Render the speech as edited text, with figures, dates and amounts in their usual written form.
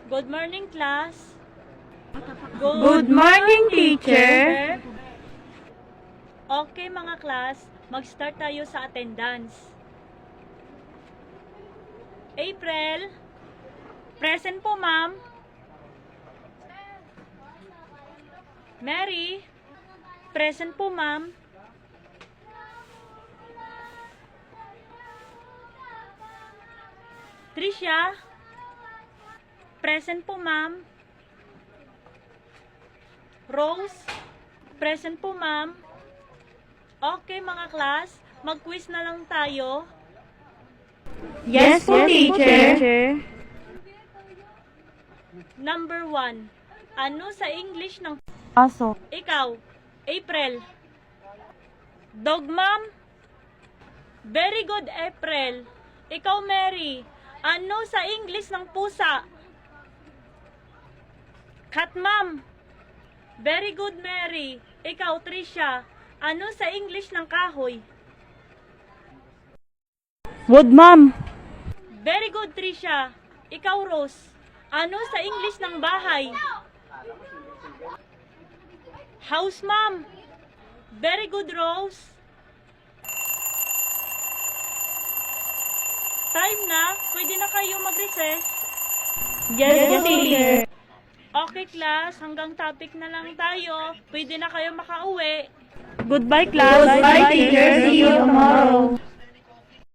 Good morning, class. Good morning, teacher. Okay, mga class, mag-start tayo sa attendance. April, present po, ma'am. Mary, present po, ma'am. Tricia, present po, ma'am. Rose, present po, ma'am. Okay, mga class, mag-quiz na lang tayo. Yes po, teacher. Number 1. Ano sa English ng Aso. ikaw? April. Dog, ma'am? Very good, April. Ikaw, Mary. Ano sa English ng pusa? Cat, ma'am. Very good, Mary. Ikaw, Tricia. Ano sa English ng kahoy? Wood, ma'am. Very good, Tricia. Ikaw, Rose. Ano sa English ng bahay? House, ma'am. Very good, Rose. Time na. Pwede na kayo mag-recess. Yes, teacher. Okay, class. Hanggang topic na lang tayo. Pwede na kayo makauwi. Goodbye, class. Goodbye, teacher. See you tomorrow.